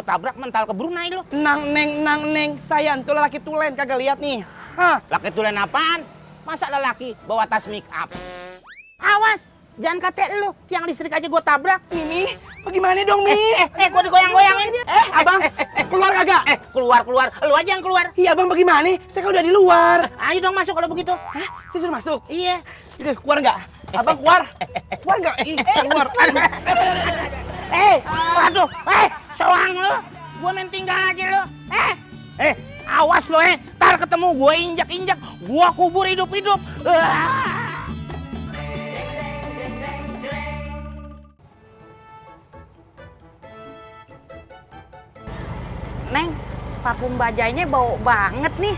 Gue tabrak mental ke Brunei lo. Nang neng, saya tuh lelaki tulen kagak lihat nih. Hah? Laki tulen apaan? Masa lelaki bawa tas make up? Awas, jangan kate lu, tiang listrik aja gue tabrak. Mimi, bagaimana dong Mi? Gue digoyang-goyangin. Abang, keluar kagak? Keluar. Lu aja yang keluar. Iya abang bagaimana? Saya kan udah di luar. Ayo dong masuk kalau begitu. Hah? Saya suruh masuk? Iya. Udah, keluar nggak? Abang keluar? Keluar nggak? Keluar. Waduh, soang lu. Gue main tinggal aja lu. Awas lu tar ketemu gue injak-injak, gue kubur hidup-hidup. Neng, parfum bajainya bau banget nih.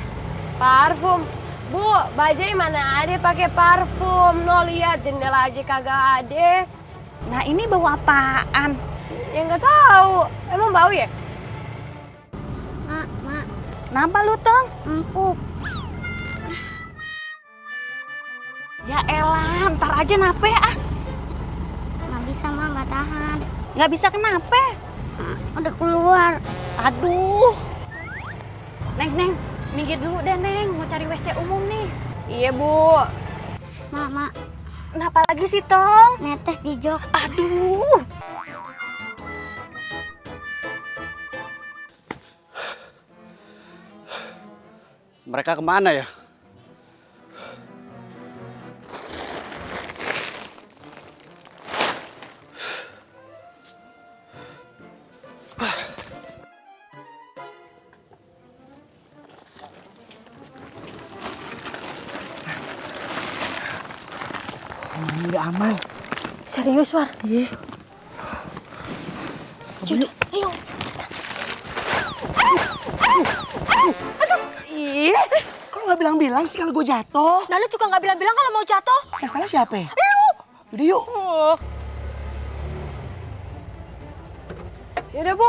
Parfum? Bu, bajai mana ada pakai parfum? No, lihat jendela aja kagak ada. Nah ini bau apaan? Ya nggak tahu. Emang bau ya? Mak, Kenapa lu, Tong? empuk. Ya elah, ntar aja nape ah. Nggak bisa, Mak, nggak tahan. Nggak bisa kenapa? Udah keluar. Aduh. Neng, minggir dulu deh, Neng. Mau cari WC umum nih. Iya, Bu. Mak, Kenapa lagi sih, Tong? netes di jok. Aduh. Mereka kemana ya? Udah aman. Serius, War? Iya. Ayo. Ih, kok nggak bilang-bilang sih kalau gue jatuh? Nah, lu juga nggak bilang-bilang kalau mau jatuh? Yang salah siapa ya? Udah yuk. Yaudah, Bu.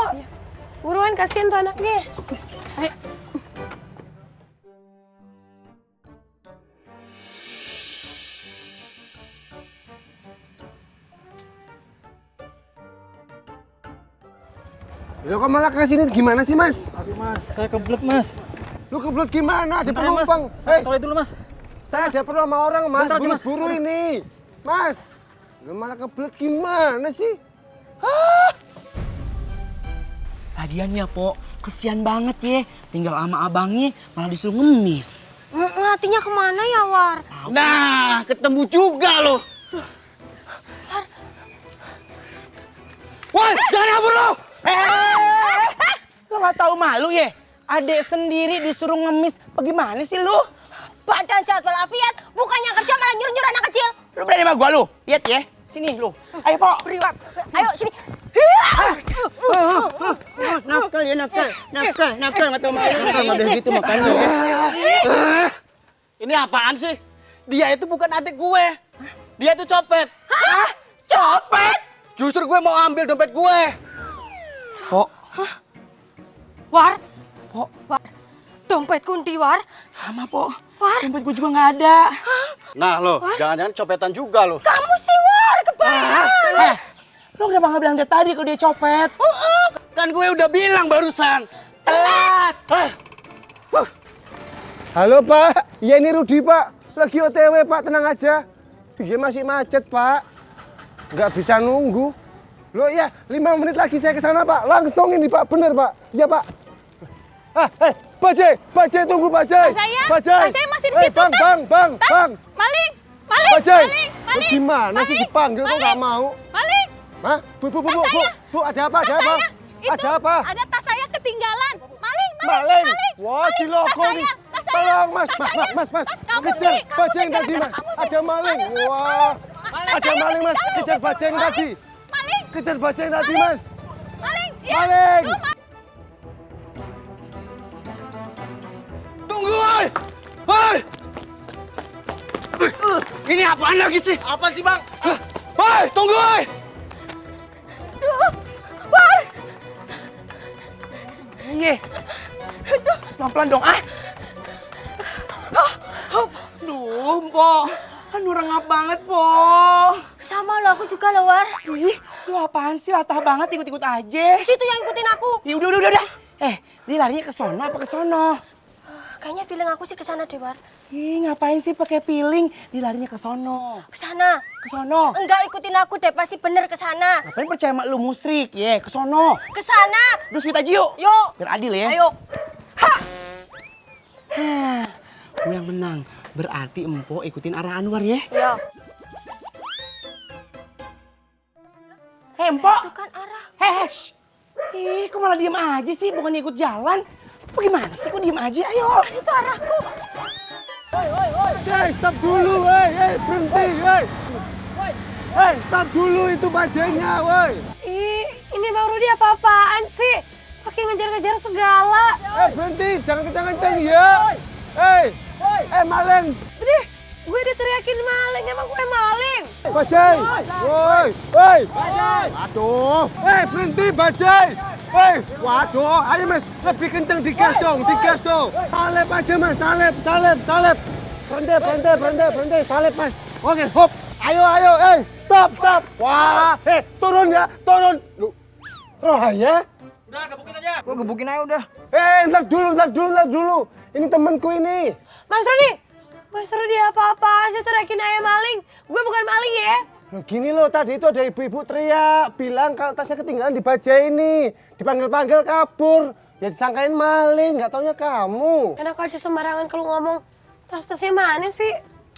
Buruan kasihin tuh anaknya. Ayo. Lo kok malah kesini gimana sih mas? Aduh mas, saya kebelet mas. Lu kebelet gimana? Ada Bentar ya, Mas. penumpang. Saya ke toilet dulu mas. Saya ada perlu sama orang mas, Bentar aja, Mas. buru-buru ini. Mas, lu malah kebelet gimana sih? Lagian ya, Po, kesian banget ya. Tinggal sama abangnya malah disuruh ngemis. Ngatinya kemana ya, War? Nah, ketemu juga loh. Woi, jangan kabur lo! Lo gak tahu malu ya? Adek sendiri disuruh ngemis. Bagaimana sih lu? Badan sehat walafiat, bukannya kerja malah nyuruh-nyuruh anak kecil. Lu berani sama gua lu? Lihat ya. Sini lu. Ayo, Po. Priwat. Ayo, sini. Nakal ya, nakal. Mata malu. Model gitu makanya. Ini apaan sih? Dia itu bukan adik gue. Dia itu copet. Hah? Copet? Justru gue mau ambil dompet gue. Po. War? Po. War? Dompet kunti, War? Sama, Po. War? Dompet gua juga nggak ada. Nah lo, jangan-jangan copetan juga lo. Kamu sih, War, kebanyakan. Lu kenapa nggak bilang dari tadi kalau dia copet? Kan gue udah bilang barusan. Telat. Halo pak, iya ini Rudi pak. Lagi OTW pak, tenang aja. Dia masih macet pak. Nggak bisa nunggu. Loh ya, 5 menit lagi saya ke sana pak. Langsung ini pak, bener pak. Iya pak. Bajai, tunggu Bajai. Tas saya masih di situ, Tas. Bang. Maling. Bajai. Maling. Gimana sih dipanggil kok nggak mau? Maling. Hah? Bu, ada apa? Ada apa? Ada tas saya ketinggalan. Maling. Wah, ciloko nih. Tolong mas. Kejar bajai yang tadi mas. Ada maling. Wah, ada maling mas. Kejar bajai yang tadi. Kejar bajai yang tadi mas. Maling. Tunggu, woy! Woy! Ini apaan lagi sih? Apa sih, Bang? Woy, tunggu woy! Iya. Pelan-pelan dong, ah. Duh, Po. Anu rengap banget, Po. Sama lo, aku juga lo, War. Ih, Lu apaan sih, latah banget ikut-ikut aja. Situ yang ikutin aku. Ya udah. Dia larinya ke sono apa ke sono? Kayaknya feeling aku sih ke sana deh, War. Ih, ngapain sih pakai piling? Dia larinya ke sono. Ke sana. Ke sono. Enggak ikutin aku deh, pasti bener ke sana. Ngapain percaya sama lu musrik? Ke sono. Ke sana. Udah sweet aja yuk. Yuk. Biar adil ya. Ayo. Gue yang menang. Berarti Empo ikutin arah Anwar ya. Yo. Empo. Itu kan arah. Ih, kok malah diem aja sih? Bukan ikut jalan. Bagaimana sih kok diem aja? Ayo. Kan itu arahku. Stop dulu, berhenti, stop dulu itu bajainya, woi. Ih, ini Bang Rudi apa-apaan sih? Pakai ngejar-ngejar segala. Berhenti, jangan kencang-kencang ya. Maling. Udah, gue diteriakin maling. Emang gue maling? Bajai, woi. Waduh, berhenti bajai. Waduh, ayo mas, lebih kencang digas dong. Salep aja mas, salep. Berhenti, salep mas. Oke, hop. Ayo, stop. Wah, turun ya. Lu, Rohaya? Udah, gebukin aja. Gue gebukin aja udah. Ntar dulu. Ini temanku ini. Mas Rudi apa-apaan sih teriakin ayah maling? Gue bukan maling ya. Loh gini loh, tadi itu ada ibu-ibu teriak, bilang kalau tasnya ketinggalan di bajai ini. Dipanggil-panggil kabur. Ya disangkain maling, nggak taunya kamu. Kenapa aja sembarangan kalau ngomong tas-tasnya mana sih?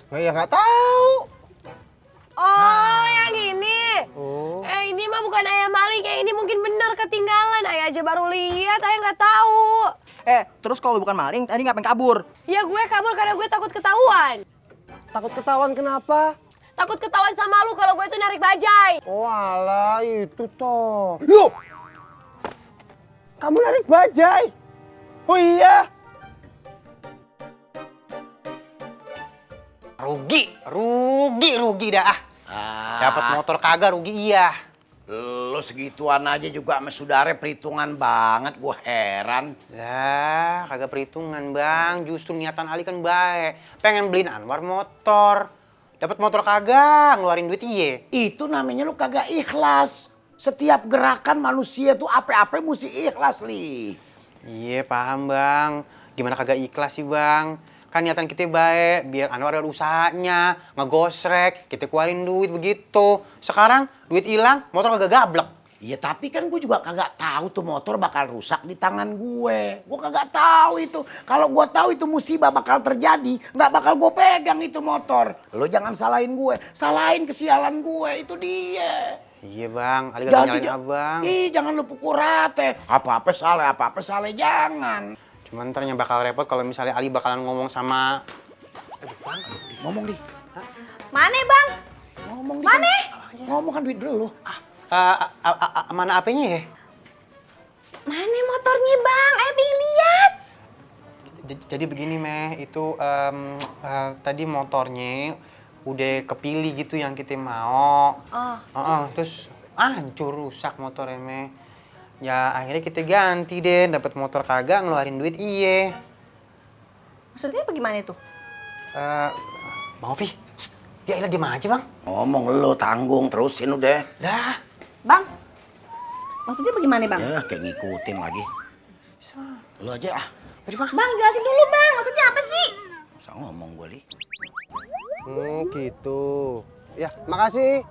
Nah, ya nggak tahu. Oh, yang ini. Oh. Ini mah bukan ayah maling, yang ini mungkin bener ketinggalan. Ayah aja baru lihat, ayah nggak tahu. Terus kalau bukan maling, tadi ngapain kabur? Ya gue kabur karena gue takut ketahuan. Takut ketahuan kenapa? Takut ketahuan sama lu kalau gue tuh narik bajai. Oh alah, itu toh. Loh! Kamu narik bajai? Oh iya? Rugi dah. Dapat motor kagak rugi iya. Lo segituan aja juga sama saudara perhitungan banget, gue heran. Lah, kagak perhitungan bang. Justru niatan Ali kan baik. Pengen beliin Anwar motor. Dapat motor kagak, ngeluarin duit iye. Itu namanya lu kagak ikhlas. Setiap gerakan manusia tuh apa-apa mesti ikhlas, Li. Iya paham bang. Gimana kagak ikhlas sih bang? Kan niatan kita baik, biar Anwar ada usahanya, ngegosrek, kita keluarin duit begitu. Sekarang duit hilang, motor kagak gablek. Iya tapi kan gue juga kagak tahu tuh motor bakal rusak di tangan gue. Gue kagak tahu itu. Kalau gue tahu itu musibah bakal terjadi, nggak bakal gue pegang itu motor. Lo jangan salahin gue, salahin kesialan gue, itu dia. Iya bang, Ali gak nyalain abang. Jangan lu pukul rata. Apa-apa salah, jangan. Cuman ntar yang bakal repot kalau misalnya Ali bakalan ngomong sama... Ngomong di. Mana bang? Ngomong di. Mana? Ngomong kan duit dulu. Mana apanya ya? Mana motornya bang? Ayo pengen lihat. Jadi begini meh, itu tadi motornya udah kepilih gitu yang kita mau. Terus hancur rusak motornya meh. Ya akhirnya kita ganti deh, dapat motor kagak ngeluarin duit iye. Maksudnya bagaimana itu? Bang Opi, ya ilah diem aja bang. Ngomong lo tanggung terusin udah. Dah. Bang, maksudnya bagaimana bang? Ya kayak ngikutin lagi. Lo aja ah. Bang jelasin dulu bang, maksudnya apa sih? Usah ngomong gue Li. Gitu. Ya, makasih.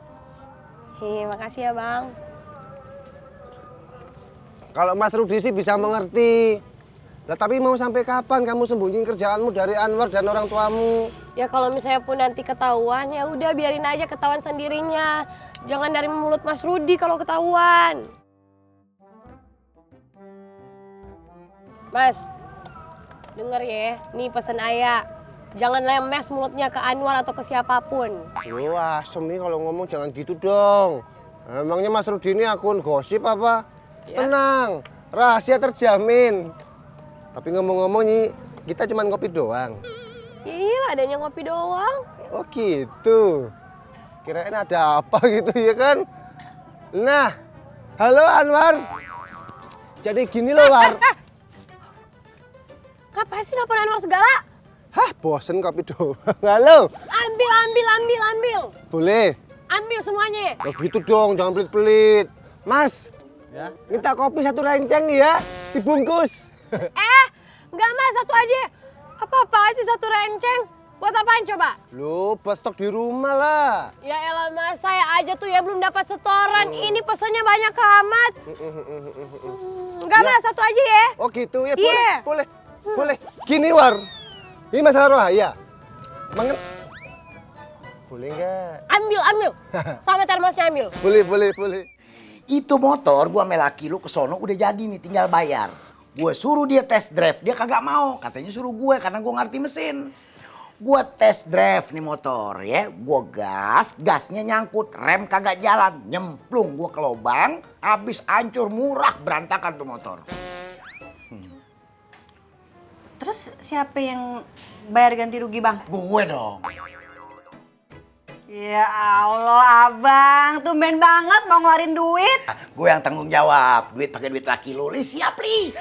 Makasih ya bang. Kalau Mas Rudi sih bisa mengerti. Lah tapi mau sampai kapan kamu sembunyiin kerjaanmu dari Anwar dan orang tuamu? Ya kalau misalnya pun nanti ketahuan, ya udah biarin aja ketahuan sendirinya. Jangan dari mulut Mas Rudi kalau ketahuan. Mas, denger ya, nih pesen ayah. Jangan lemes mulutnya ke Anwar atau ke siapapun. Wah, Semi kalau ngomong jangan gitu dong. Emangnya Mas Rudi ini akun gosip apa? Ya. Tenang, rahasia terjamin. Tapi ngomong-ngomong nih, kita cuma ngopi doang. Ya iyalah, adanya ngopi doang. Oh gitu. Kirain ada apa gitu ya kan? Nah, halo Anwar. Jadi gini loh War. Ngapain sih nelfon Anwar segala? Hah, bosen kopi doang. Halo. Ambil. Boleh. ambil semuanya. Ya gitu dong, jangan pelit-pelit. Mas, minta kopi 1 renceng ya, dibungkus. Enggak mas, satu aja. Apa-apaan sih 1 renceng? Buat apaan coba? Lu buat stok di rumah lah. Ya elah mas, saya aja tuh ya belum dapat setoran. Ini pesannya banyak amat. Enggak mas, satu aja ya. Oh gitu ya, Iya. boleh. Gini War, ini masalah Rohaya. Boleh nggak? Ambil. Sama termosnya ambil. Boleh. Itu motor gua sama laki lu ke sono udah jadi nih, tinggal bayar. Gue suruh dia test drive, dia kagak mau. Katanya suruh gue karena gue ngerti mesin. Gue test drive nih motor ya. Gue gasnya nyangkut, rem kagak jalan. Nyemplung gue ke lubang, habis hancur, murah, berantakan tuh motor. Terus siapa yang bayar ganti rugi bang? Gue dong. Ya Allah abang, tumben banget mau ngeluarin duit. Gue yang tanggung jawab. Duit pakai duit laki lu, Li siap Li.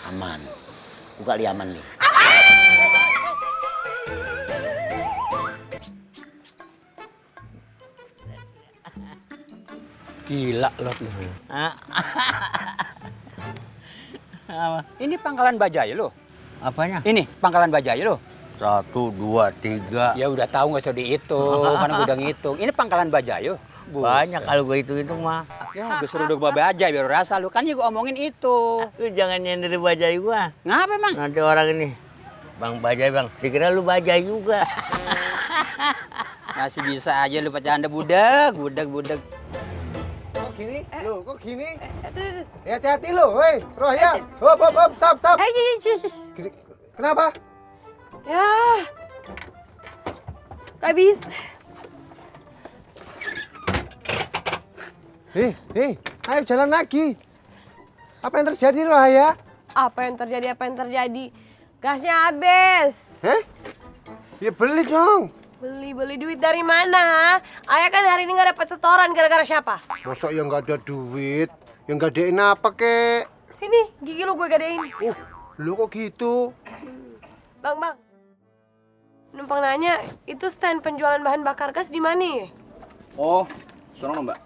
Aman. Buka Li aman Li. Gila lo tuh. Ini pangkalan bajai lo? Apanya? Ini pangkalan bajai lo? 1, 2, 3. Ya udah tahu nggak usah dihitung, mana gue udah ngitung. Ini pangkalan bajai yo. Banyak kalau gue hitung mah. Ya gue suruh dong bajai biar rasa lu kan ya gue omongin itu. Lu jangan nyender bajai gua. Ngapa emang? Nanti orang ini, Bang Bajai Bang, dikira lu bajai juga. Masih bisa aja lu bercanda budak. Kok gini? Loh, kok gini? Ya hati-hati lo, woi. Rohaya. Hop, stop. Kenapa? Ya. Gak bisa. Ayo jalan lagi. Apa yang terjadi Rohaya? Apa yang terjadi? Gasnya habis. Ya beli dong. Beli duit dari mana? Ayah kan hari ini nggak dapat setoran gara-gara siapa? Masa yang nggak ada duit? Yang gadein apa kek? Sini, gigi lu gue gadein. Lu kok gitu? Bang. Numpang nanya, itu stand penjualan bahan bakar gas di mana ya? Oh, sono Mbak.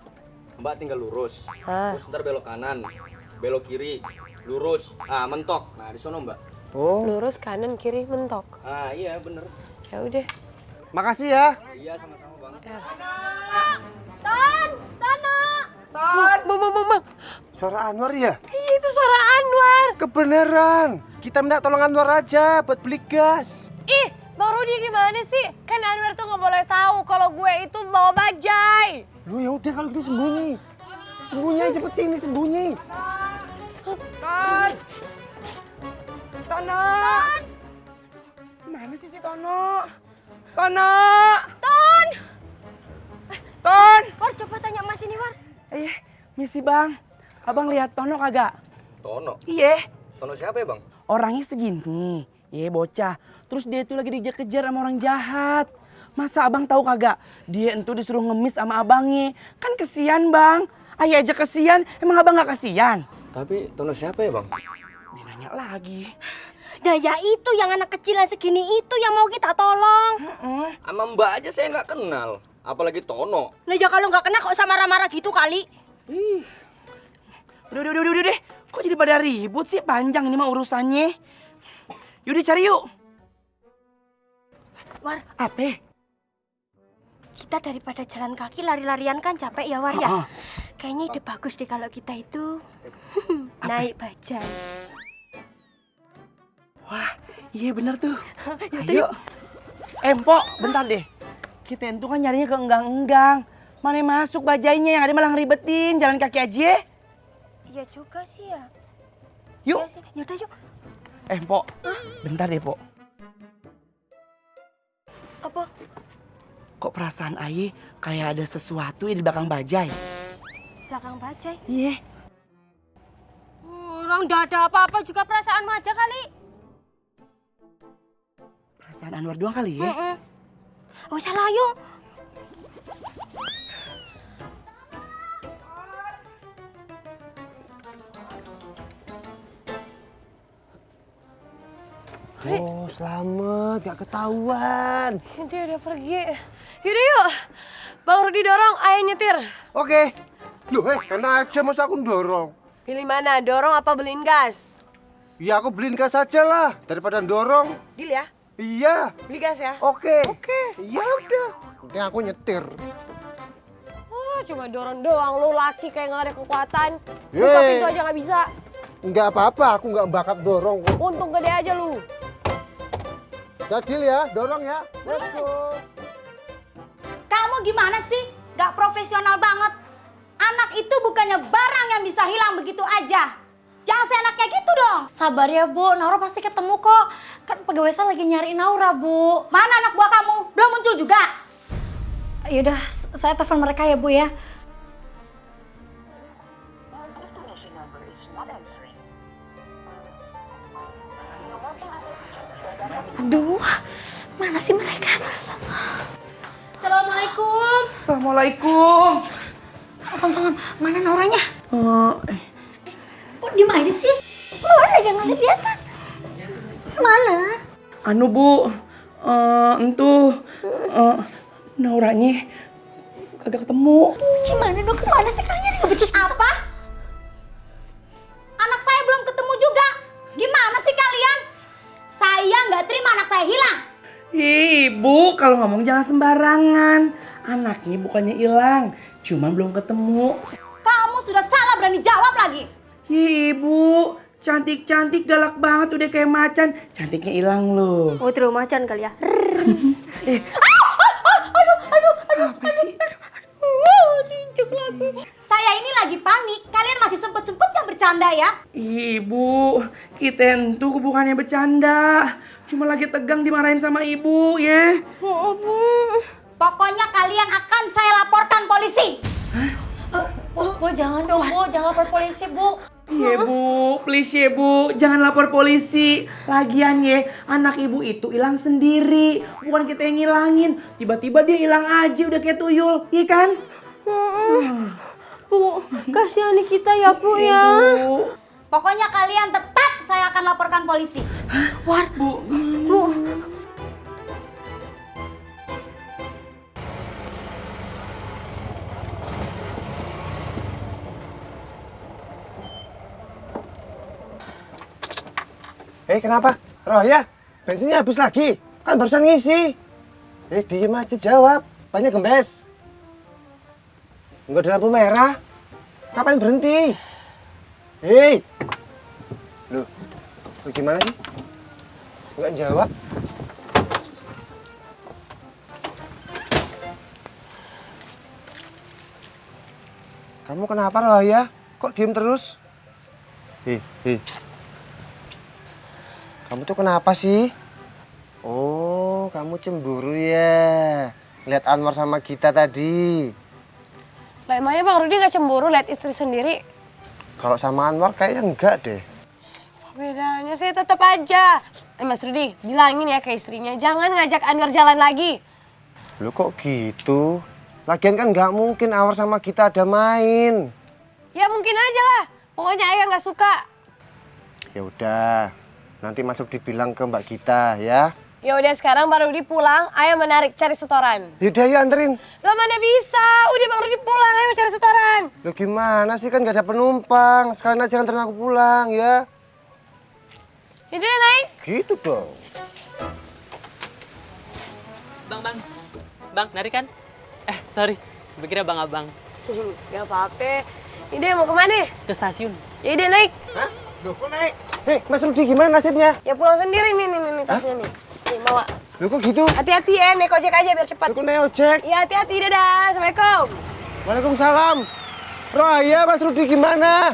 Mbak tinggal lurus. Terus ntar belok kanan, belok kiri, lurus. Mentok. Nah, di sono Mbak. Oh. Lurus kanan kiri mentok. Iya bener. Ya udah. Makasih ya. Iya sama-sama Bang. Ton. Bang. Suara Anwar ya? Iya itu suara Anwar. Kebeneran. Kita minta tolong Anwar aja buat beli gas. Ih, Bang Rudi gimana sih? Kan Anwar tuh nggak boleh tahu kalau gue itu bawa bajai. Lu ya udah kalau gitu sembunyi. Sembunyi aja cepet sini sembunyi. Tono. Mana sih si Tono? Ton. War, coba tanya Mas ini, War. Misi Bang. Abang lihat Tono kagak? Tono. Iya. Tono siapa ya Bang? Orangnya segini. Iya bocah. Terus dia itu lagi dikejar sama orang jahat. Masa abang tahu kagak? Dia itu disuruh ngemis sama abangnya. Kan kesian Bang. Ayah aja kesian. Emang abang gak kesian? Tapi Tono siapa ya Bang? Dia nanya lagi. Nah ya itu yang anak kecil yang segini itu yang mau kita tolong. Sama Mbak aja saya nggak kenal. Apalagi Tono. Nah ya kalau nggak kena kok usah marah-marah gitu kali. Udah deh. Kok jadi pada ribut sih? Panjang ini mah urusannya. Yaudah cari yuk. War, Apa? kita daripada jalan kaki lari-larian kan capek ya War ya. Kayaknya ide bagus deh kalau kita itu naik bajai. Wah, iya bener tuh. Ayo. Empok, bentar deh. Kita itu kan nyarinya ke enggang-enggang. Mana masuk bajainya yang ada malah ngeribetin. Jalan kaki aja. Iya juga sih ya. Yuk. Yaudah yuk. Empok, bentar deh, Pok. Apa? Kok perasaan Aye kayak ada sesuatu ya di belakang bajai? Belakang bajai? Iya. Orang nggak ada apa-apa juga perasaanmu aja kali. Perasaan Anwar doang kali ya? Oh salah yuk. Oh, selamat, gak ketahuan. Dia udah pergi. Yaudah yuk. Bang Rudi dorong, ayah nyetir. Oke. Loh, kena aja masa aku dorong. Pilih mana, dorong apa beliin gas? Ya aku beliin gas aja lah, daripada dorong. Deal ya? Iya. Beli gas ya? Oke. Oke. Iya udah. Nanti aku nyetir. Oh, cuma dorong doang. Lu laki kayak gak ada kekuatan. Buka Yeay. pintu aja gak bisa. Enggak apa-apa, aku nggak bakat dorong. Untung gede aja lu. Jadil ya, dorong ya. Let's go. Kamu gimana sih? Gak profesional banget. Anak itu bukannya barang yang bisa hilang begitu aja. Jangan seenaknya gitu dong. Sabar ya Bu, Naura pasti ketemu kok. Kan pegawai saya lagi nyariin Naura Bu. Mana anak buah kamu? Belum muncul juga. Yaudah, saya telepon mereka ya Bu ya. Aduh, mana sih mereka? Assalamualaikum. Assalamualaikum. Waalaikumsalam. Mana Nauranya? Kok diem aja sih? Naura jangan kelihatan. Mana? Anu Bu, Nauranya kagak ketemu. Gimana dong? Kemana sih kalian nggak becus? Apa? Anak saya belum ketemu juga. Gimana sih kalian? Saya nggak terima anak saya hilang. Ibu, kalau ngomong jangan sembarangan. Anaknya bukannya hilang, cuma belum ketemu. Kamu sudah salah berani jawab lagi. Ibu, cantik-cantik galak banget udah kayak macan. Cantiknya hilang loh. Oh, terus macan kali ya. Apa sih? Diinjek lagi. Saya ini lagi panik. Kalian masih sempet-sempetnya bercanda ya? Ibu, kita itu bukannya bercanda. Cuma lagi tegang dimarahin sama ibu ya. Pokoknya kalian akan saya laporkan polisi. Bu, jangan dong Bu, jangan lapor polisi Bu. Iya Bu, please ya Bu, jangan lapor polisi. Lagian ya, anak ibu itu hilang sendiri. Bukan kita yang ngilangin. Tiba-tiba dia hilang aja udah kayak tuyul, iya kan? Bu, kasihani kita ya Bu ya. Pokoknya kalian tetap saya akan laporkan polisi. War, Bu. Kenapa? Roya, bensinnya habis lagi. Kan barusan ngisi. Diem aja jawab. Banyak gembes. Enggak ada lampu merah. Kapan berhenti? Lu gimana sih? Enggak jawab. Kamu kenapa Roya? Kok diem terus? Kamu tuh kenapa sih? Oh, kamu cemburu ya. Lihat Anwar sama kita tadi. Lah emangnya Bang Rudi gak cemburu lihat istri sendiri? Kalau sama Anwar kayaknya enggak deh. Bedanya sih tetap aja. Mas Rudi, bilangin ya ke istrinya, jangan ngajak Anwar jalan lagi. Lu kok gitu? Lagian kan nggak mungkin Anwar sama kita ada main. Ya mungkin aja lah. Pokoknya ayah nggak suka. Ya udah, nanti masuk dibilang ke Mbak Gita ya. Ya udah sekarang Bang Rudi pulang, ayah menarik cari setoran. Yaudah yuk anterin. Lah mana bisa? Udah Bang Rudi pulang, ayah mau cari setoran. Lo gimana sih kan nggak ada penumpang. Sekalian aja anterin aku pulang ya. Yaudah naik. Gitu dong. Bang, narik kan? Sorry, pikirnya abang. Gak apa-apa. Ini mau kemana? Ke stasiun. Ya udah naik. Hah? Loh kok naik? Mas Rudi gimana nasibnya? Ya pulang sendiri nih tasnya nih. Nih bawa. Loh kok gitu? Hati-hati ya, naik ojek aja biar cepat. Loh kok naik ojek? Iya hati-hati, dadah. Assalamualaikum. Waalaikumsalam. Roya, Mas Rudi gimana?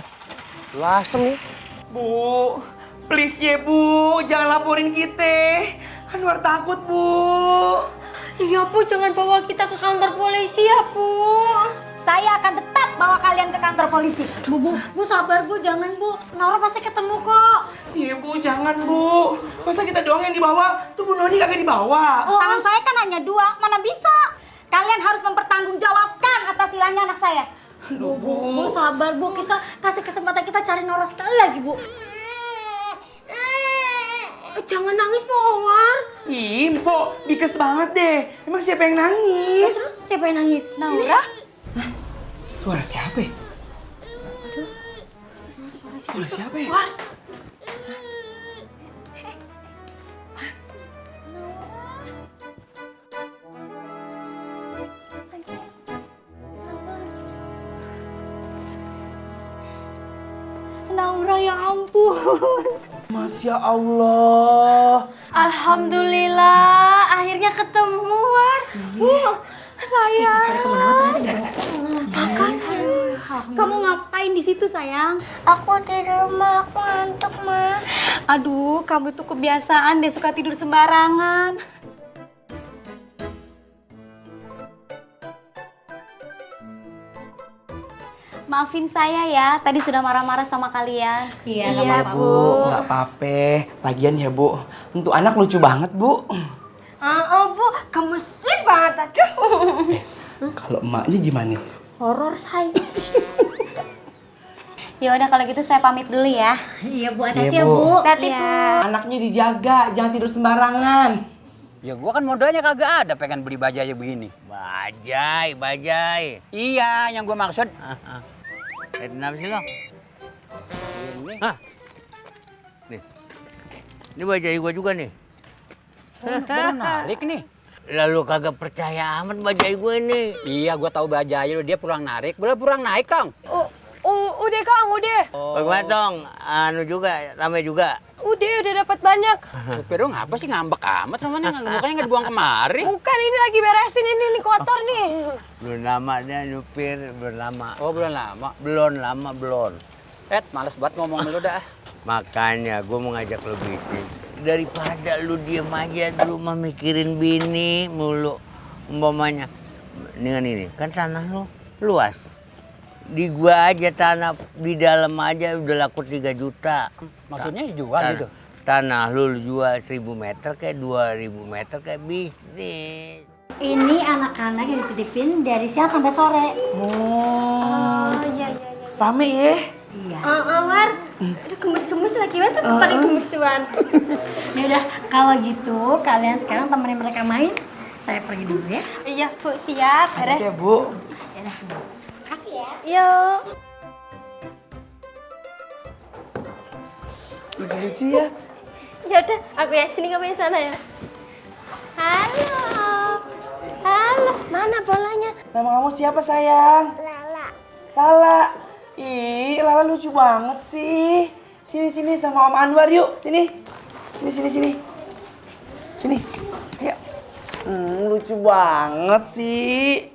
Lu asem nih. Bu, please ya Bu, jangan laporin kita. Anwar takut Bu. Iya Bu, jangan bawa kita ke kantor polisi ya Bu. Saya akan tetap bawa kalian ke kantor polisi. Bu sabar Bu, jangan Bu. Naura pasti ketemu kok. Iya Bu, jangan Bu. Masa kita doang yang dibawa? Tuh Bu Noni kagak dibawa. Tangan saya kan hanya 2, mana bisa? Kalian harus mempertanggungjawabkan atas hilangnya anak saya. Bu, sabar Bu. Kita kasih kesempatan kita cari Naura sekali lagi Bu. Jangan nangis, Mawar. Ih, Mpok, bikes banget deh. Emang siapa yang nangis? Terus siapa yang nangis? Naura? Suara siapa ya? Suara siapa ya? War. Naura, ya ampun. Masya Allah. Alhamdulillah, akhirnya ketemu, War. Sayang. Makan. Kamu ngapain di situ, sayang? Aku di rumah, aku ngantuk, Ma. Aduh, kamu tuh kebiasaan deh suka tidur sembarangan. Maafin saya ya, tadi sudah marah-marah sama kalian. Iya, Bu, nggak apa-apa. Lagian ya, Bu, untuk anak lucu banget, Bu. Bu, gemesin banget, aduh. Kalau emaknya gimana? Horor saya. Ya udah kalau gitu saya pamit dulu ya. Iya, Bu, hati-hati ya, Bu. Hati, Bu. Anaknya dijaga, jangan tidur sembarangan. Ya gua kan modalnya kagak ada pengen beli bajai begini. Bajai. Iya, yang gua maksud. Kenapa sih lo? Hah? Nih. Ini bajai gua juga nih. Baru narik nih. Lalu kagak percaya amat bajai gue ini. Iya, gua tahu bajai lu dia pulang narik, boleh pulang naik, Kang. Udah, Kang, udah. Bagaimana dong? Anu juga, ramai juga. Udah dapat banyak. Supir lu ngapa sih ngambek amat namanya? Mukanya nggak dibuang kemari. Bukan, ini lagi beresin ini kotor nih. Belum lama dia nyupir, belum lama. Oh, belum lama. Belum. Males banget ngomong lu dah. Makanya gue mau ngajak lo bisnis. Daripada lu diem aja di rumah mikirin bini mulu. Umpamanya. Dengan ini, kan tanah lu luas. Di gua aja tanah di dalam aja udah laku 3 juta. Maksudnya dijual gitu? Tanah lu jual 1000 meter kayak 2000 meter kayak bisnis. Ini anak-anak yang dititipin dari siang sampai sore. Iya. Rame ya? Iya. War, aduh gemes-gemes lagi, War tuh paling gemes tuan. Ya udah, kalau gitu kalian sekarang temenin mereka main. Saya pergi dulu ya. Iya, Bu, siap. Beres. Ya, Bu. Ya udah. Makasih ya. Yuk. Lucu-lucu ya. Ya udah, aku yang sini, kamu yang sana ya. Halo, mana bolanya? Nama kamu siapa, sayang? Lala. Ih, Lala lucu banget sih. Sini sama Om Anwar yuk. Sini. Sini. Ayo. Lucu banget sih.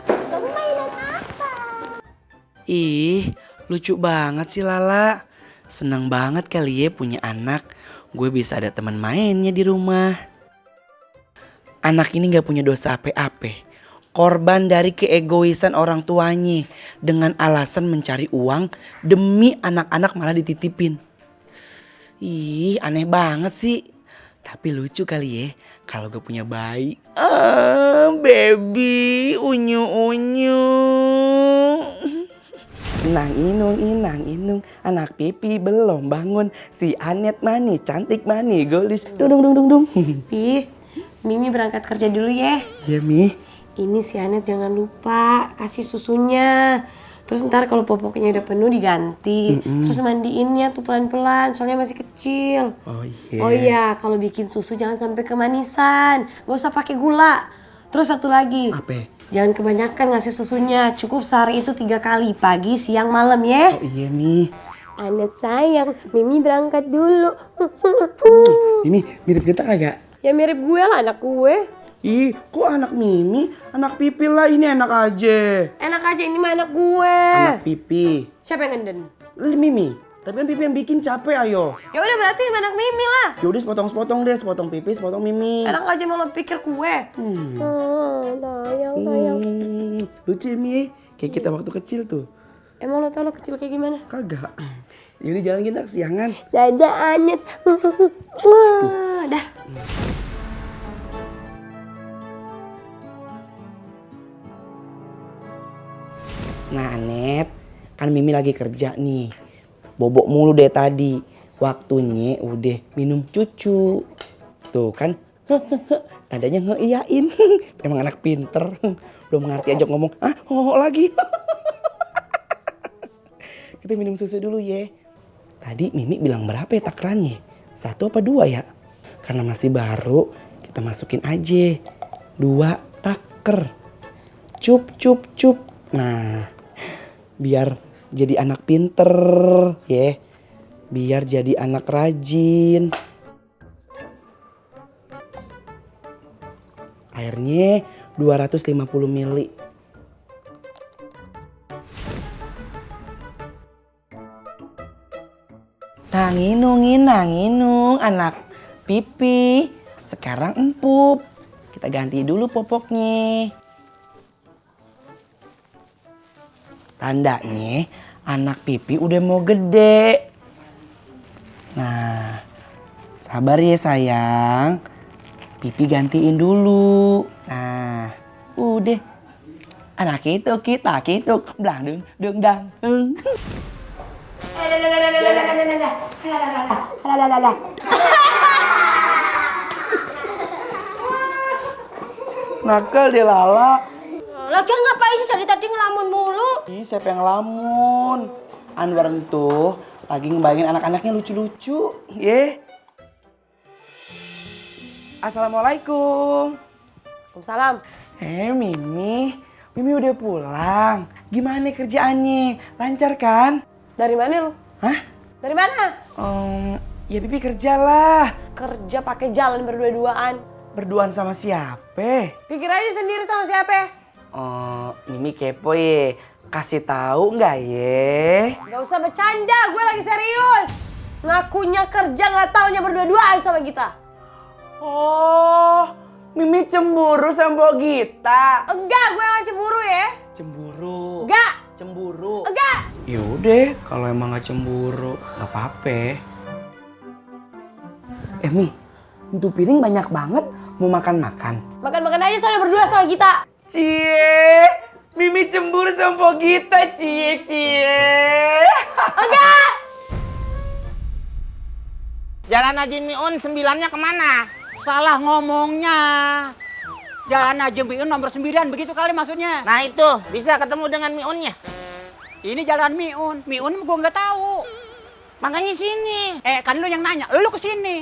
Kamu mainan apa? Ih, lucu banget sih Lala. Senang banget kali ya punya anak. Gue bisa ada teman mainnya di rumah. Anak ini gak punya dosa apa-apa. Korban dari keegoisan orang tuanya. Dengan alasan mencari uang demi anak-anak malah dititipin. Ih, aneh banget sih. Tapi lucu kali ya kalau gue punya bayi. Baby, unyu-unyu. Inang inung, anak pipi belum bangun. Si Anet mani, cantik mani, gelis. Dung. Ih, Mimi berangkat kerja dulu ya. Iya, Mi. Ini si Anet jangan lupa kasih susunya. Terus ntar kalau popoknya udah penuh diganti. Terus mandiinnya tuh pelan-pelan, soalnya masih kecil. Oh iya, kalau bikin susu jangan sampai kemanisan. Gak usah pakai gula. Terus satu lagi. Apa? Jangan kebanyakan ngasih susunya. Cukup sehari itu 3 kali, pagi, siang, malam ya. Oh iya, Mi. Anet sayang, Mimi berangkat dulu. Mimi, mirip kita kagak? Ya mirip gue lah, anak gue. Ih, kok anak Mimi? Anak Pipi lah, ini enak aja. Enak aja, ini mah anak gue. Anak Pipi. Siapa yang ngenden? Mimi. Tapi kan Pipi yang bikin capek, ayo. Ya udah berarti anak Mimi lah. Yaudah sepotong-sepotong deh, sepotong Pipi, sepotong Mimi. Enak aja malah pikir kue. Tayang. Lucu ya, Mi. Kayak kita waktu kecil tuh. Emang lo tau lo kecil kayak gimana? Kagak. Yaudah jalan kita kesiangan. Dadah Anet. Dah. Nah, Anet, kan Mimi lagi kerja nih. Bobok mulu deh tadi. waktunya udah minum cucu. Tuh kan, tandanya ngeiyain. Emang anak pinter, belum ngerti aja ngomong, lagi. Kita minum susu dulu ya. Tadi Mimi bilang berapa ya takarannya? 1 apa 2 ya? Karena masih baru, kita masukin aja 2 taker. Cup, cup, cup. Nah, biar jadi anak pinter ya. Biar jadi anak rajin. Airnya 250 ml. Nanginung anak pipi. Sekarang empuk. Kita ganti dulu popoknya. Tandanya anak pipi udah mau gede. Nah, sabar ya sayang. Pipi gantiin dulu. Nah, udah. Anak itu kita gitu. Blang dung dang. Nakal dia Lala. Lagian ngapain sih dari tadi ngelamun mulu? Ih, siapa yang ngelamun? Anwar tuh lagi ngebayangin anak-anaknya lucu-lucu. Assalamualaikum. Waalaikumsalam. Mimi. Mimi udah pulang. Gimana kerjaannya? Lancar kan? Dari mana lu? Hah? Dari mana? Ya Pipi kerja lah. Kerja pakai jalan berdua-duaan. Berduaan sama siapa? Pikir aja sendiri sama siapa? Mimi kepo ye. Kasih tahu nggak ye? Gak usah bercanda, gue lagi serius. Ngakunya kerja nggak taunya berdua-duaan sama kita. Oh, Mimi cemburu sama Mbok Gita. Enggak, gue gak cemburu ya. Cemburu. Enggak. Cemburu. Enggak. Yaudah, kalau emang gak cemburu, gak apa-apa. Mi, itu piring banyak banget. Mau makan-makan? Makan-makan aja soalnya berdua sama kita. Cie, Mimi cemburu sama Mbok Gita, cie. Enggak. Jalan Haji Miun 9-nya kemana? Salah ngomongnya. Jalan Haji Miun nomor 9, begitu kali maksudnya. Nah itu, bisa ketemu dengan Miunnya. Ini jalan Miun. Miun gue nggak tahu. Makanya sini. Kan lu yang nanya, lu kesini.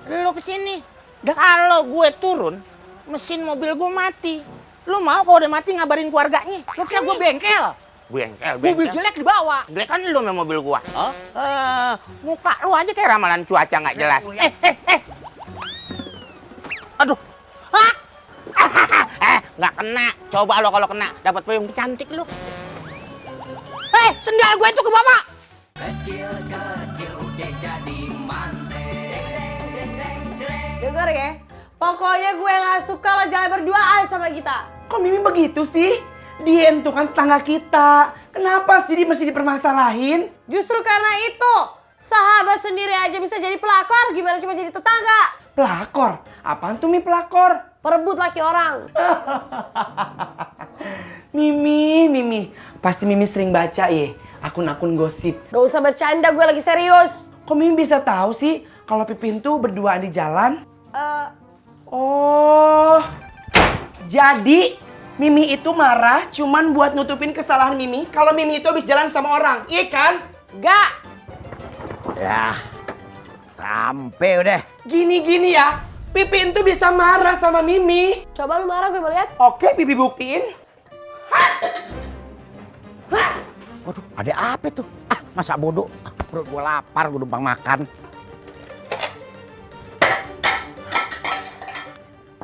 Lu kesini. Kalau gue turun, mesin mobil gue mati. Lu mau kalau udah mati ngabarin keluarganya? Lu kira gue bengkel? Bengkel. Mobil jelek dibawa. Jelek kan lu sama mobil gua. Muka lu aja kayak ramalan cuaca nggak jelas. Aduh. Nggak kena. Coba lo kalau kena dapat payung cantik lu. Sendal gue itu ke bawah. Kecil-kecil udah jadi manten. Dengar ya, pokoknya gue gak suka lo jalan berduaan sama kita. Kok Mimi begitu sih? Dia itu kan tetangga kita. Kenapa sih dia mesti dipermasalahin? Justru karena itu, sahabat sendiri aja bisa jadi pelakor, gimana cuma jadi tetangga? Pelakor? Apaan tuh Mi pelakor? Perebut laki orang. Mimi. Pasti Mimi sering baca ya akun-akun gosip. Gak usah bercanda, gue lagi serius. Kok Mimi bisa tahu sih kalau Pipin tuh berduaan di jalan? Oh, jadi Mimi itu marah cuman buat nutupin kesalahan Mimi kalau Mimi itu habis jalan sama orang, iya kan? Gak. Ya, sampai udah. Gini ya, Pipin tuh bisa marah sama Mimi. Coba lu marah, gue mau lihat. Oke, Pipi buktiin. Waduh, ada apa tuh? Masa bodoh? Perut gue lapar, gue numpang makan.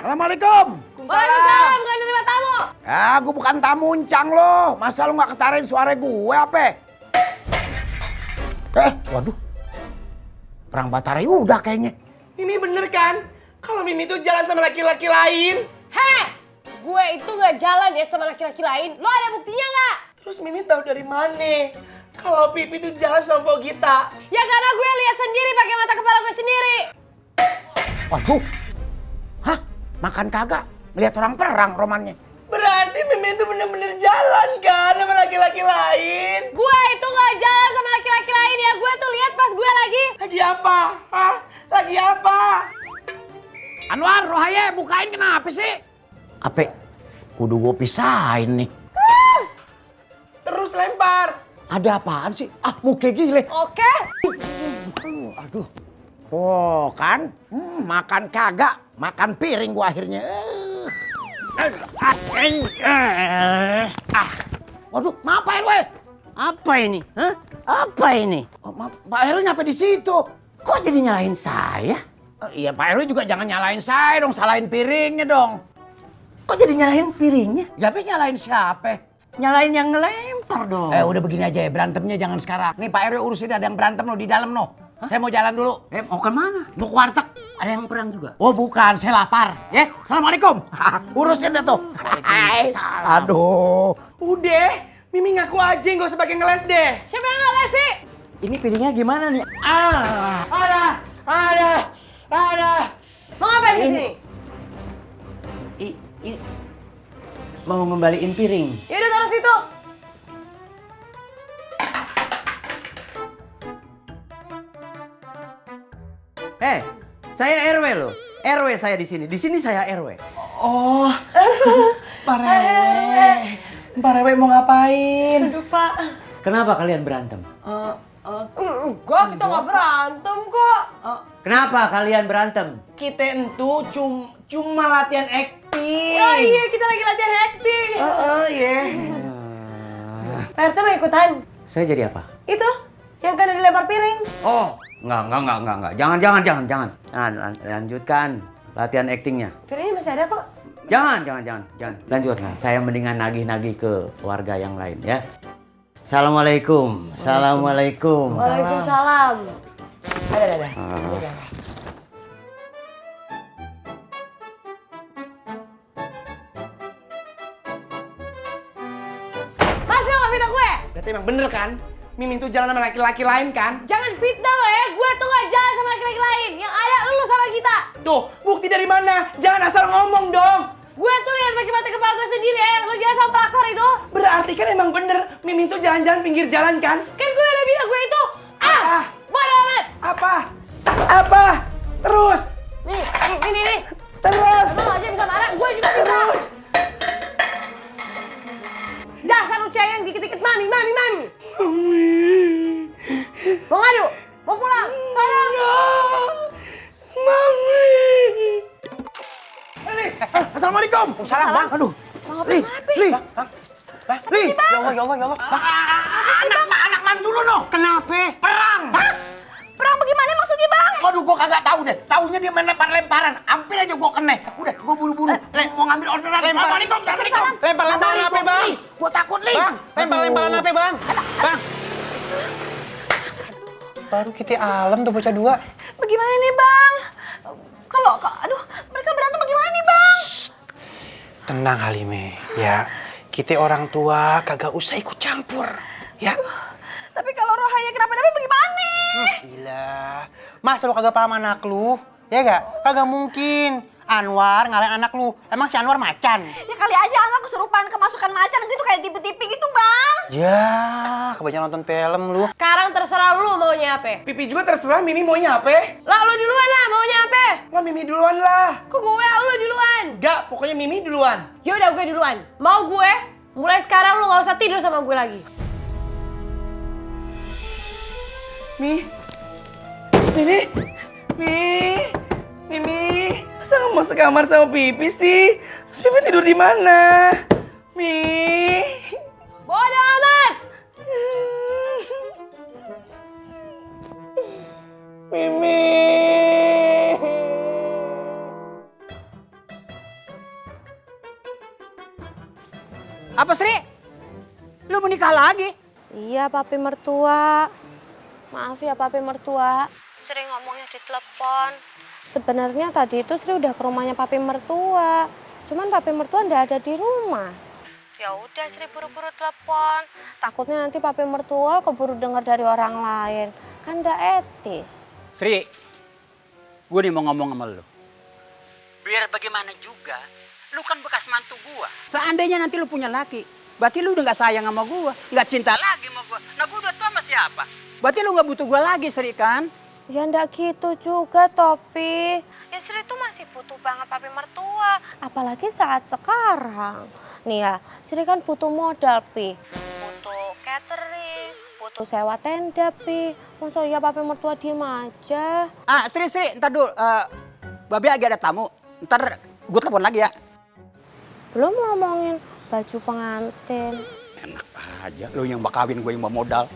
Assalamualaikum. Waalaikumsalam, gak nerima tamu. Gue bukan tamu uncang lo. Masa lo gak ketarain suara gue apa? Waduh. Perang Batarai udah kayaknya. Mimi bener kan? Kalau Mimi tuh jalan sama laki-laki lain. Gue itu gak jalan ya sama laki-laki lain. Lo ada buktinya gak? Terus Mimi tahu dari mana? Kalau Pipi tuh jalan sama Mbok Gita. Ya karena gue lihat sendiri pakai mata kepala gue sendiri. Waduh. Hah? Makan kagak? Ngeliat orang perang romannya. Berarti Mimi itu bener-bener jalan kan sama laki-laki lain? Gue itu gak jalan sama laki-laki lain ya. Gue tuh lihat ngebahas gue lagi. Lagi apa? Hah? Lagi apa? Anwar, Rohaye, bukain kenapa sih? Apa? Kudu gue pisahin nih. Terus lempar. Ada apaan sih? Ah, muka gile. Oke. Aduh. Oh kan, makan kagak, makan piring gua akhirnya. Waduh, maaf Pak RW. Apa ini? Hah? Apa ini? Oh, maaf, Pak RW nyampe di situ. Kok jadi nyalahin saya? Iya Pak RW juga jangan nyalahin saya dong, salahin piringnya dong. Kok jadi nyalahin piringnya? Ya habis nyalahin siapa? Nyalain yang ngelempar dong. Udah begini aja ya, berantemnya jangan sekarang. Nih Pak RW urusin, ada yang berantem loh di dalam loh. Saya mau jalan dulu. Mau kemana? Mau ke warteg. Ada yang perang juga? Oh bukan, saya lapar. Ya, Assalamualaikum. Urusin dah tuh. Aduh. Udah, Mimi ngaku aja nggak usah pakai ngeles deh. Siapa yang ngeles sih? Ini piringnya gimana nih? Ada. Mau ngapain di sini? Ini mau ngembaliin piring. Ya udah taruh situ. Saya RW loh. RW saya di sini. Di sini saya RW. Oh, Pak Rewe. Pak Rewe mau ngapain? Aduh Pak. Kenapa kalian berantem? Enggak, kita nggak berantem kok. Kenapa kalian berantem? Kita entu cuma latihan acting. Oh iya, kita lagi latihan acting. Iya. Pak RT mau ikutan? Saya jadi apa? Itu, yang kena dilempar piring. Oh, enggak. Jangan. Lanjutkan latihan actingnya. Piringnya masih ada kok. Jangan. Lanjutkan. Saya mendingan nagih-nagih ke warga yang lain ya. Assalamualaikum. Waalaikumsalam. Ada. Masih nggak fitnah gue? Berarti emang bener kan? Mimi tuh jalan sama laki-laki lain kan? Jangan fitnah lo ya, gue tuh nggak jalan sama laki-laki lain. Yang ada lu sama kita. Tuh, bukti dari mana? Jangan asal ngomong dong. Gue tuh lihat pakai mata kepala gue sendiri ya. Lo jalan sama pelakor itu. Berarti kan emang bener, Mimi tuh jalan-jalan pinggir jalan kan? Kan gue udah bilang gue itu. Bodoh amat. Apa? Terus. Nih. Terus. Emang aja bisa marah, gue juga bisa. Terus. Dasar lu cengeng dikit-dikit mami. Mau ngadu? Mau pulang? Sana. Mami. Assalamualaikum. Salam bang. Aduh. Li. Ya Allah. Anak mantu lu no. Kenapa? Perang. Perang bagaimana maksudnya bang? Waduh, gua kagak tahu deh. Taunya dia main lempar-lemparan. Hampir aja gua kena. Udah, gua buru-buru. Mau ngambil orderan. Assalamualaikum. Lempar-lemparan apa bang? Gua takut nih. Bang, lempar-lemparan apa bang? Bang. Baru kita alam tuh bocah dua. Bagaimana nih bang? Aduh, mereka berantem bagaimana nih bang? Tenang Halime, ya. Kita orang tua kagak usah ikut campur, ya. Tapi kalau Rohaya kenapa-napa bagaimana? Gila, masa lu kagak paham anak lu? Ya gak? Kagak mungkin. Anwar ngalahin anak lu. Emang si Anwar macan? Ya kali aja anak kesurupan kemasukan macan gitu kayak TV gitu bang. Ya, kebanyakan nonton film lu. Sekarang terserah lu maunya apa? Pipi juga terserah, Mimi maunya apa? Lah lu duluan lah maunya apa? Lah Mimi duluan lah. Kok gue lu duluan? Enggak, pokoknya Mimi duluan. Yaudah gue duluan. Mau gue? Mulai sekarang lu gak usah tidur sama gue lagi. Mimi, masa nggak mau sekamar sama Pipi sih? Terus Pipi tidur di mana? Bodoh amat! Mimi. Apa Sri? Lu menikah lagi? Iya, papi mertua. Maaf ya, papi mertua. Sri ngomongnya di telepon. Sebenarnya tadi itu Sri udah ke rumahnya papi mertua. Cuman papi mertua ndak ada di rumah. Ya udah Sri buru-buru telepon. Takutnya nanti papi mertua keburu dengar dari orang lain. Kan ndak etis. Sri, gue nih mau ngomong sama lu. Biar bagaimana juga, lu kan bekas mantu gua. Seandainya nanti lu punya laki, Berarti lu udah gak sayang sama gua, gak cinta lagi sama gua. Nah gua udah tau sama siapa. Berarti lu gak butuh gua lagi, Sri kan? Ya ndak gitu juga, Topi. Ya Sri tuh masih butuh banget papi mertua. Apalagi saat sekarang. Nih ya, Sri kan butuh modal, Pi. Butuh catering, butuh sewa tenda, Pi. Masa ya papi mertua diem aja? Ah, Sri, ntar dulu. Babe lagi ada tamu. Ntar gue telepon lagi ya. Belum ngomongin baju pengantin. Enak aja, lu yang bakawin gue yang bawa modal.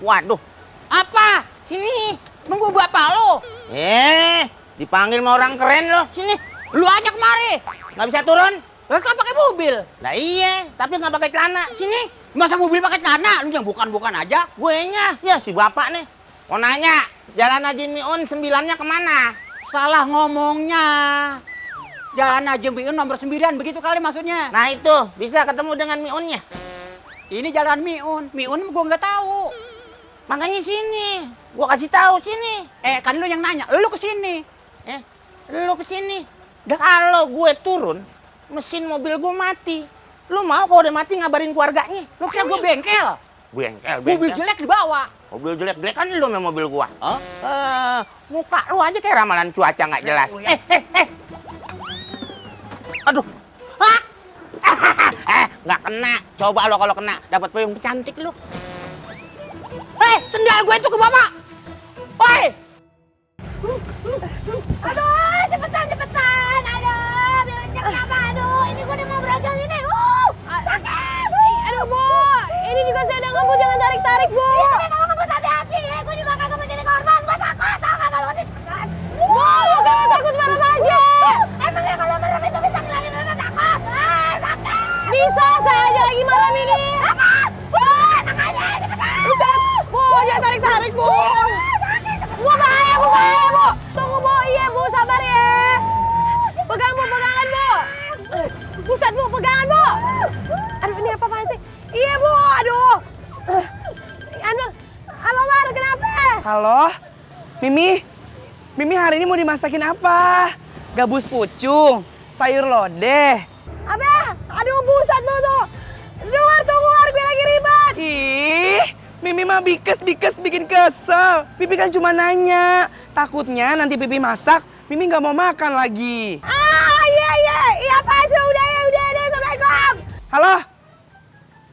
Waduh. Apa? Sini, nunggu bapak lo. Dipanggil sama orang keren lo. Sini. Lu aja kemari. Nggak bisa turun? Lu kan pakai mobil. Nah iya, tapi nggak pakai celana. Sini. Masa mobil pakai celana? Lu yang bukan-bukan aja. Guenya, ya si bapak nih. Mau nanya, Jalan Haji Miun 9-nya kemana? Salah ngomongnya. Jalan Haji Miun nomor 9, begitu kali maksudnya. Nah itu, bisa ketemu dengan Miunnya. Ini Jalan Miun. Miun gue nggak tahu. Makanya sini, gua kasih tahu sini. Kan lu yang nanya, lu kesini. Lu kesini. Kalau gue turun, mesin mobil gue mati. Lu mau kalau udah mati ngabarin keluarganya? Lu kira gue bengkel? Bengkel. Mobil jelek dibawa. Mobil jelek kan lu sama mobil gua. Muka lu aja kayak ramalan cuaca nggak jelas. Aduh. Nggak kena. Coba lo kalau kena, dapat payung cantik lu. Sendal gue itu ke bapak. Woi. Aduh, cepetan. Aduh, biar lancar kenapa? Aduh, ini gue udah mau berajal ini. Aduh, Bu. Ini juga saya udah ngebut, jangan tarik-tarik, Bu. Iya, tapi kalau ngebut hati-hati ya. Gue juga kagak mau jadi korban. Gue takut, tau gak kalau ditekan. Bu, bukan takut merem aja. Emang ya kalau merem itu bisa ngilangin rasa takut? Takut. Bisa, saya aja lagi merem ini. Apa? Enak aja, cepetan. Bu, jangan tarik-tarik, Bu. Bu, bahaya, Bu. Tunggu, Bu. Iya, Bu, sabar ya. Pegang, Bu, pegangan, Bu. Buset, Bu, pegangan, Bu. Aduh, ini apa-apaan sih? Iya, Bu, aduh. Halo, Mar, kenapa? Halo, Mimi hari ini mau dimasakin apa? Gabus pucung, sayur lodeh. Apa? Aduh, buset, Bu, tuh. Tunggu, gue lagi ribet. Ih, Mimi mah bikes bikin kesel. Pipi kan cuma nanya. Takutnya nanti Pipi masak, Mimi nggak mau makan lagi. Iya, apa aja, udah, Assalamualaikum. Halo?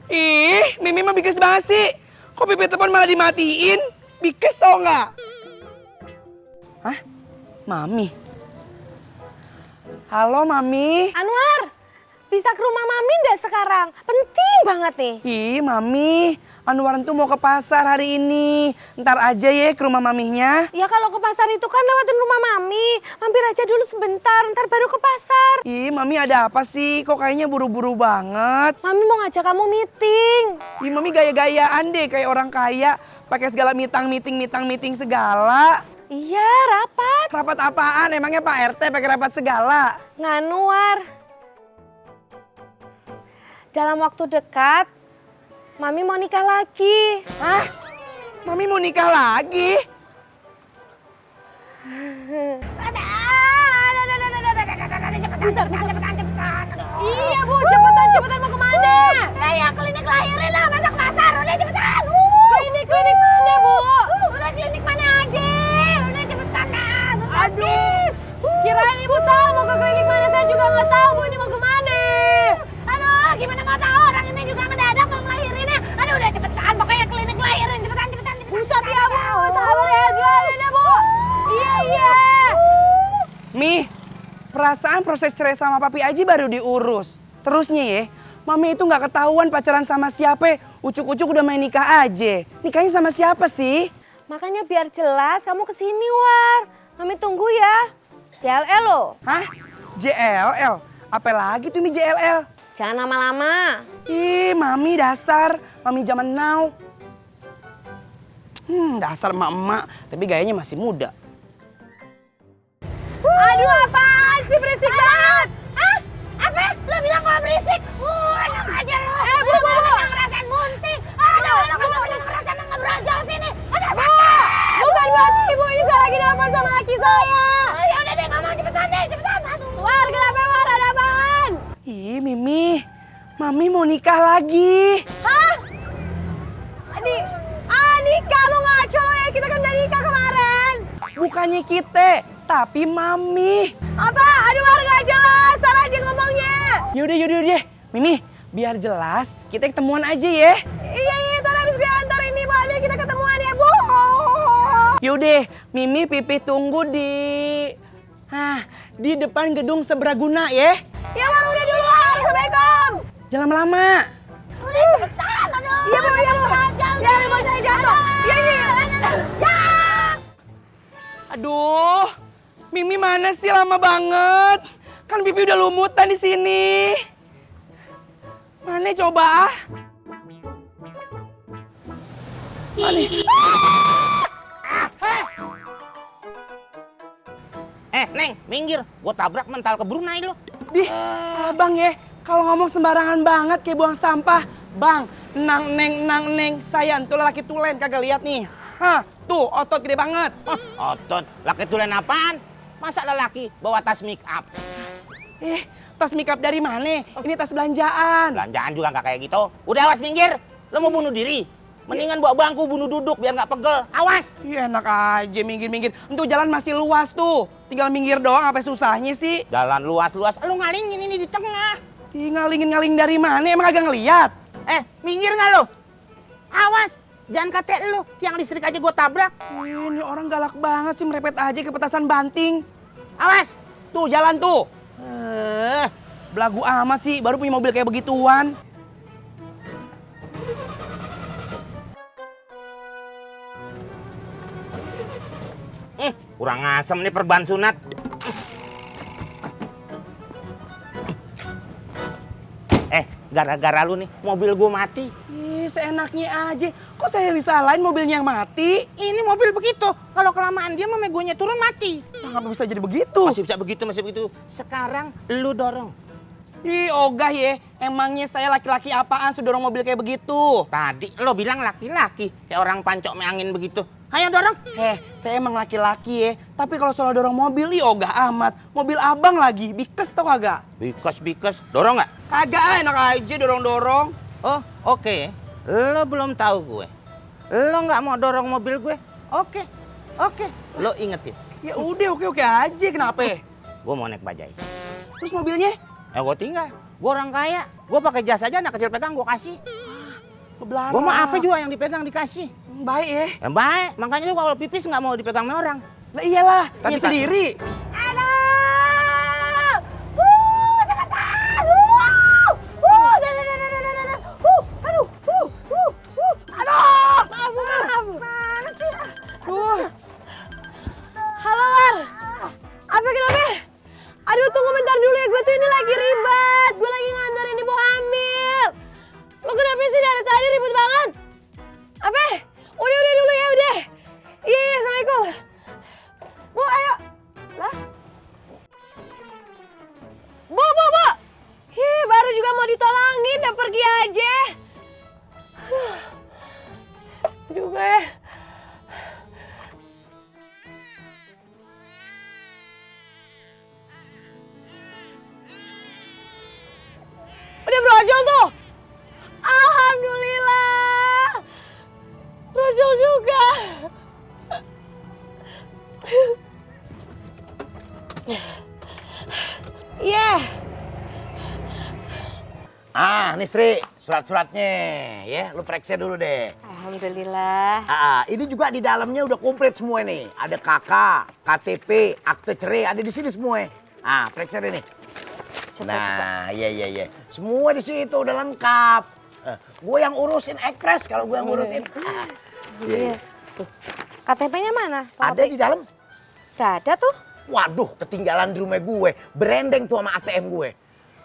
Ih, Mimi mah bikes banget sih. Kok Pipi telepon malah dimatiin? Bikes tau nggak? Hah? Mami? Halo, Mami? Anwar, bisa ke rumah Mami nggak sekarang? Penting banget nih. Ih, Mami, Anwar tuh mau ke pasar hari ini. Ntar aja ya ke rumah Mamihnya. Ya kalau ke pasar itu kan lewatin rumah Mami. Mampir aja dulu sebentar, ntar baru ke pasar. Ih, Mami ada apa sih? Kok kayaknya buru-buru banget? Mami mau ngajak kamu meeting. Ih, Mami gaya-gayaan deh kayak orang kaya. Pakai segala meeting segala. Iya, rapat. Rapat apaan? Emangnya Pak RT pakai rapat segala? Nganuar. Dalam waktu dekat, Mami mau nikah lagi. Hah? Mami mau nikah lagi? Cepetan. Iya, Bu, cepetan mau kemana? Kayak klinik lahirin lah, masa ke pasar. Udah cepetan. Klinik mana, Bu? Udah klinik mana aja. Udah cepetan dah. Aduh, kirain Ibu tahu mau ke klinik mana, saya juga nggak tahu Bu ini mau kemana. Aduh, gimana mau tahu orang ini juga ngedadak mau ngelahirinnya. Aduh, udah cepetan. Pokoknya klinik lahirin, cepetan. Buset ya, Bu, sabar ya, jualin ya, Bu. Iya. Mi, perasaan proses cerai sama Papi Aji baru diurus. Terusnya ya, Mami itu nggak ketahuan pacaran sama siapa. Ucuk-ucuk udah main nikah aja. Nikahnya sama siapa sih? Makanya biar jelas kamu kesini, War. Mami tunggu ya. JLL loh. Hah? JLL? Apa lagi tuh Mi JLL? Jangan lama-lama. Ih, Mami dasar. Mami zaman now. Dasar emak-emak. Tapi gayanya masih muda. Aduh, apaan sih, berisik banget. Apa? Lo bilang gak berisik? Enak aja lo. Bu. Lo ngerasain bunting. Aduh, lo kagak pernah ngerasain ngebrojol sini. Aduh, sakit. Bukan buat Ibu, ini saya lagi nelfon sama laki saya. Ya udah deh, ngomong cepetan deh, cepetan. Aduh. War, kenapa War? Ada apaan? Ih, Mimi. Mami mau nikah lagi. Hah? Nikah lu ngaco lo ya, kita kan udah nikah kemarin. Bukannya kita, tapi Mami. Apa? Aduh War gak jelas, salah aja ngomongnya. Yaudah. Mimi, biar jelas kita ketemuan aja ya. Iya, ntar habis gue antar ini Bu Amir kita ketemuan ya Bu. Yaudah, Mimi Pipi tunggu di depan gedung Sebraguna ya. Ya Bang, udah dulu, Assalamualaikum. Jangan lama. Udah cepetan, aduh. Iya Bu. Ya, mau saya jatuh. Iya. Ya. Aduh, Mimi mana sih lama banget? Kan Pipi udah lumutan di sini. Mana coba? Mana? Neng, minggir. Gua tabrak mental ke Brunei lo. Abang ya, kalau ngomong sembarangan banget kayak buang sampah. Bang, nang neng, saya tuh laki tulen kagak lihat nih. Hah, tuh otot gede banget. Otot, laki tulen apaan? Masa lelaki bawa tas make up? Tas make up dari mana? Ini tas belanjaan. Belanjaan juga nggak kayak gitu. Udah awas minggir. Lo mau bunuh diri? Mendingan bawa bangku bunuh duduk biar nggak pegel. Awas. Iya enak aja minggir. Untuk jalan masih luas tuh. Tinggal minggir doang, apa susahnya sih? Jalan luas. Lo ngalingin ini di tengah. Ngalingin dari mana? Emang agak ngeliat? Minggir nggak lo? Awas. Jangan kata lo. Tiang listrik aja gue tabrak. Ini orang galak banget sih, merepet aja ke petasan banting. Awas. Tuh jalan tuh. Belagu amat sih, baru punya mobil kayak begituan. Kurang asem nih perban sunat. Gara-gara lu nih mobil gue mati. Seenaknya aja. Kok saya disalahin mobilnya yang mati? Ini mobil begitu. Kalau kelamaan dia memegonya turun mati. Kenapa bisa jadi begitu? Masih bisa begitu. Sekarang lu dorong. Ogah ya. Emangnya saya laki-laki apaan sudah dorong mobil kayak begitu? Tadi lo bilang laki-laki. Kayak orang pancok angin begitu. Ayo dorong. Saya emang laki-laki ya. Tapi kalau soal dorong mobil, ogah amat. Mobil abang lagi. Bikes tau kagak? Bikes. Dorong nggak? Kagak, enak aja dorong-dorong. Oh, oke. Lo belum tahu gue. Lo nggak mau dorong mobil gue? Oke. Lo ingetin. Ya udah, oke aja. Kenapa? Gue mau naik bajai. Terus mobilnya? Gue tinggal. Gue orang kaya. Gue pakai jas aja, anak kecil pegang gue kasih. Kebelara. Gue mah apa juga yang dipegang dikasih. Baik ya. Baik. Makanya lu kalau pipis nggak mau dipegang sama orang. Lah iyalah, punya sendiri. Halo War, apa kenapa? Aduh tunggu bentar dulu ya, gue tuh ini lagi ribet. Gue lagi nganterin ibu hamil. Lo kenapa sih dari tadi ribet banget? Apa? Udah dulu ya, udah. Iya, Assalamualaikum. Bu, ayo. Lah? Bu. Baru juga mau ditolongin, udah pergi aja. Aduh. Juga ya. Udah brojol tuh. Alhamdulillah. Brojol juga. Yeah. Nih Sri, surat-suratnya ya, lu periksa dulu deh. Alhamdulillah. Ini juga di dalamnya udah komplit semua nih. Ada KK, KTP, akte cerai, ada di sini semua. Periksa deh nih. Iya. Semua di situ udah lengkap. Gue yang urusin ekpres kalau gue yang ngurusin. Iya. KTP-nya mana? Ada di dalam. Gak ada tuh. Waduh, ketinggalan di rumah gue. Berendeng tuh sama ATM gue.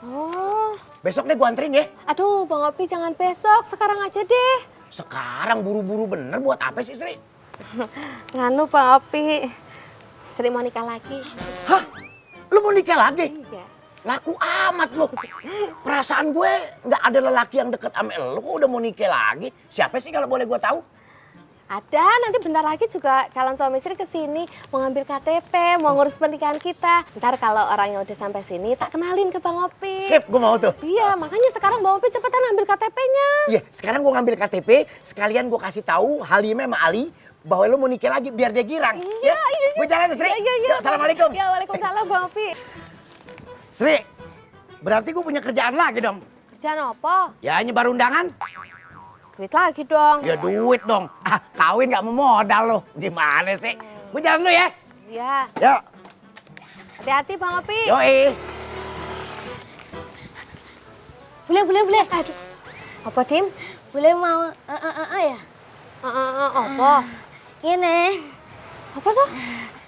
Oh. Besok deh gue anterin ya. Aduh, Bang Opi jangan besok, sekarang aja deh. Sekarang buru-buru bener buat apa sih Sri? Nganu Bang Opi, Sri mau nikah lagi. Hah? Lu mau nikah lagi? Iya. Laku amat lu. Perasaan gue nggak ada lelaki yang deket sama lu kok udah mau nikah lagi. Siapa sih kalau boleh gue tahu? Ada, nanti bentar lagi juga calon suami istri kesini mau ngambil KTP, mau ngurus pernikahan kita. Ntar kalau orangnya udah sampai sini, tak kenalin ke Bang Opi. Sip, gue mau tuh. Iya, makanya sekarang Bang Opi cepetan ambil KTP-nya. Iya, sekarang gue ngambil KTP, sekalian gue kasih tahu Halimah sama Ali bahwa lo mau nikah lagi biar dia girang. Iya, iya. Gue jalan, Sri. Iya. Yuk, assalamualaikum. Ya, waalaikumsalam Bang Opi. Sri, berarti gue punya kerjaan lagi dong. Kerjaan apa? Ya, nyebar undangan. Duit lagi dong. Ya duit dong. Ah, kawin gak mau modal lo. Gimana sih? Gue jalan dulu ya. Iya. Yuk. Hati-hati Bang Opi. Yoi. Boleh. Aduh. Apa, Dim? Boleh mau ya? Apa? Ini. Apa tuh?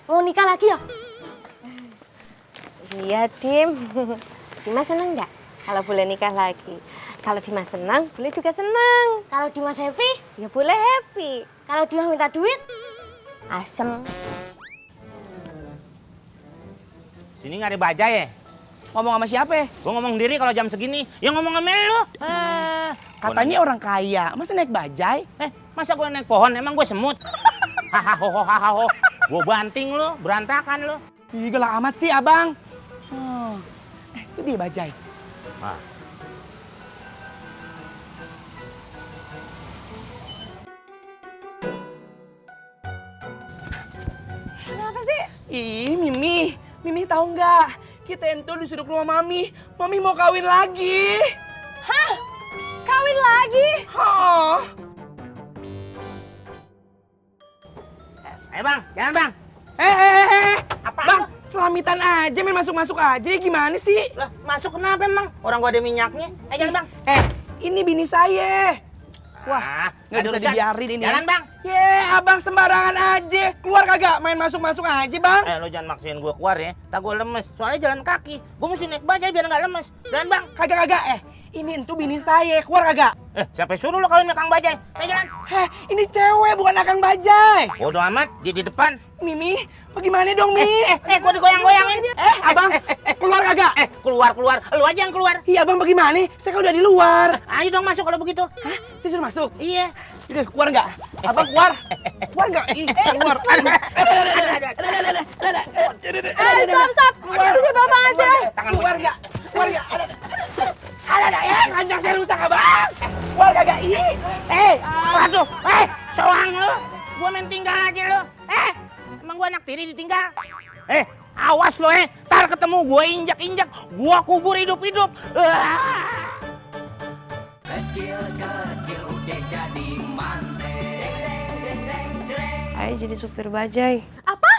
Mau nikah lagi ya? Iya, Dim. Dimas seneng nggak kalau boleh nikah lagi? Kalau Dimas senang, boleh juga senang. Kalau Dimas happy? Ya boleh happy. Kalau Dimas minta duit? Asem. Sini nggak ada bajai ya? Ngomong sama siapa? Gue ngomong diri kalau jam segini. Ya ngomong sama lu. Katanya orang kaya, masa naik bajai? Masa gue naik pohon? Emang gue semut? Hahaha. Gue banting lu, berantakan lu. Ih, galak amat sih abang. Itu dia bajai. Kenapa sih? Ih, Mimi tahu nggak? Kita entu disuruh ke rumah Mami. Mami mau kawin lagi. Hah? Kawin lagi? Hah? Ayo bang, jalan bang. Apa? Bang, selamitan aja, main masuk aja. Gimana sih? Lah, masuk kenapa emang? Orang gua ada minyaknya. Jalan bang. Ini bini saya. Wah, nggak bisa dibiarin ini. Jalan bang. Abang sembarangan aja. Keluar kagak? Main masuk aja bang. Lo jangan maksain gua keluar ya. Tak gua lemes. Soalnya jalan kaki. Gua mesti naik bajai biar nggak lemes. Jalan bang. Kagak. Ini entu bini saya. Keluar kagak? Siapa suruh lo kawin sama Kang Bajai? Jalan. Ini cewek bukan Kang Bajai. Bodoh amat. Dia di depan. Mimi, bagaimana dong Mi? Gua digoyang-goyangin. Abang, keluar kagak? Keluar. Lu aja yang keluar. Iya abang bagaimana? Saya kan udah di luar. Ayo dong masuk kalau begitu. Hah? Saya suruh masuk? Iya. Udah, keluar nggak? Abang keluar? Keluar nggak? Keluar. Stop. Udah bapak aja. Keluar nggak? Ada ya, ranjang saya rusak abang. Keluar kagak? Waduh. Soang lu. Gua main tinggal aja lu. Emang gua anak tiri ditinggal? Awas lo tar ketemu gua injak-injak, gua kubur hidup-hidup. Kecil-kecil udah jadi manten. Ayo jadi supir bajai. Apa?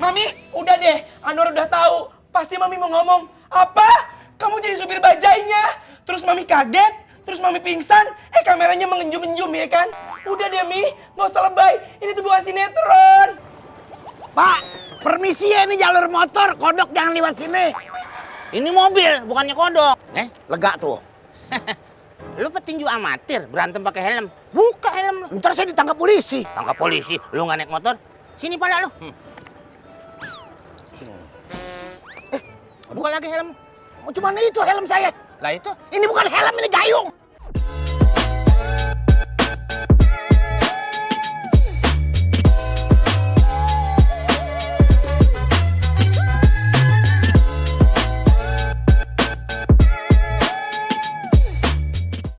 Mami, udah deh. Anwar udah tahu. Pasti Mami mau ngomong. Apa? Kamu jadi supir bajainya? Terus Mami kaget, terus Mami pingsan. Kameranya mengenjum-enjum ya kan? Udah deh Mi, nggak usah lebay. Ini tuh bukan sinetron. Pak, permisi ya, ini jalur motor. Kodok jangan lewat sini. Ini mobil, bukannya kodok. Lega tuh. Lu petinju amatir, berantem pakai helm. Buka helm lu. Ntar saya ditangkap polisi. Tangkap polisi? Lu nggak naik motor? Sini pada lu. Buka lagi helm. Cuma itu helm saya. Lah itu? Ini bukan helm, ini gayung.